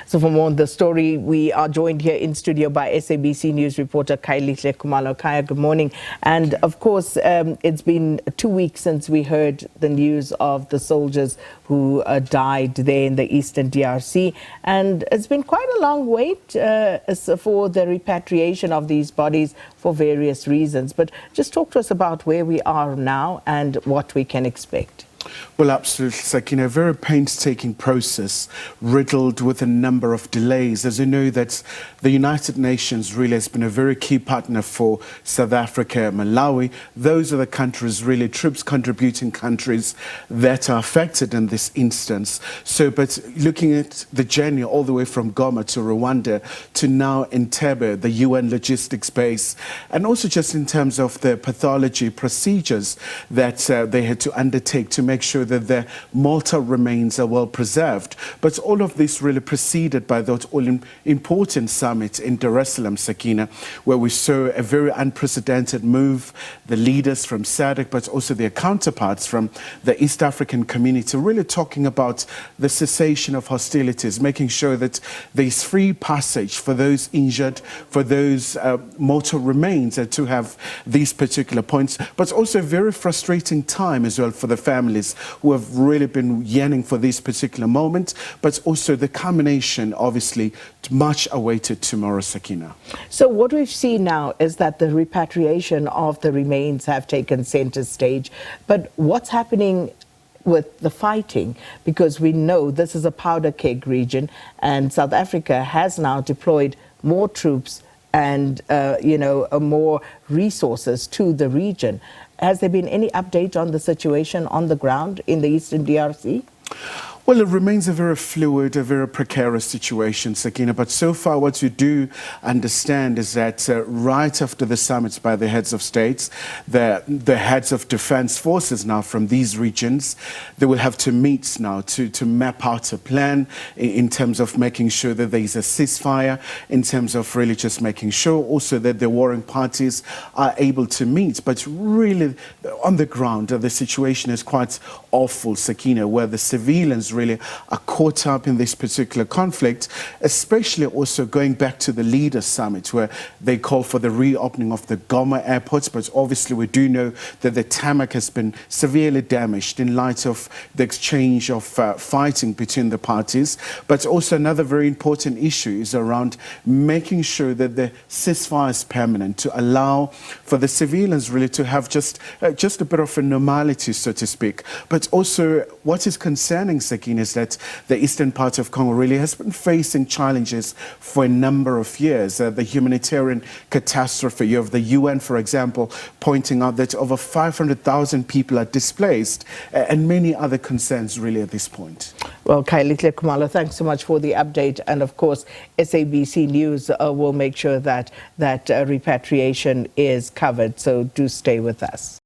So for more on the story, we are joined here in studio by SABC News reporter Khayelihle Khumalo. Khaya, good morning. And of course, it's been 2 weeks since we heard the news of the soldiers who died there in the eastern DRC. And it's been quite a long wait for the repatriation of these bodies for various reasons. But just talk to us about where we are now and what we can expect. Well, absolutely, Sakina. A very painstaking process, riddled with a number of delays. As you know, that the United Nations really has been a very key partner for South Africa, Malawi. Those are the countries, really, troops contributing countries that are affected in this instance. So, but looking at the journey all the way from Goma to Rwanda to now Entebbe, the UN logistics base, and also just in terms of the pathology procedures that they had to undertake to make sure that the mortal remains are well preserved. But all of this really preceded by that all-important summit in Dar es Salaam, Sakina, where we saw a very unprecedented move. The leaders from SADC, but also their counterparts from the East African community, really talking about the cessation of hostilities, making sure that there's free passage for those injured, for those mortal remains, to have these particular points. But also a very frustrating time as well for the families who have really been yearning for this particular moment, but also the culmination, obviously, much awaited tomorrow, Sakina. So what we've seen now is that the repatriation of the remains have taken center stage. But what's happening with the fighting? Because we know this is a powder keg region, and South Africa has now deployed more troops and, more resources to the region. Has there been any update on the situation on the ground in the eastern DRC? Well, it remains a very fluid, a very precarious situation, Sakina. But so far, what you do understand is that right after the summits by the heads of states, the heads of defense forces now from these regions, they will have to meet now to map out a plan in terms of making sure that there is a ceasefire, in terms of really just making sure also that the warring parties are able to meet. But really, on the ground, the situation is quite awful, Sakina, where the civilians really are caught up in this particular conflict, especially also going back to the leaders' summit where they call for the reopening of the Goma airports. But obviously we do know that the tarmac has been severely damaged in light of the exchange of fighting between the parties. But also another very important issue is around making sure that the ceasefire is permanent, to allow for the civilians really to have just a bit of a normality, so to speak. But also what is concerning, Sakina, is that the eastern part of Congo really has been facing challenges for a number of years. The humanitarian catastrophe, you have the UN, for example, pointing out that over 500,000 people are displaced, and many other concerns really at this point. Well, Khayelihle Khumalo, thanks so much for the update. And of course, SABC News will make sure that repatriation is covered. So do stay with us.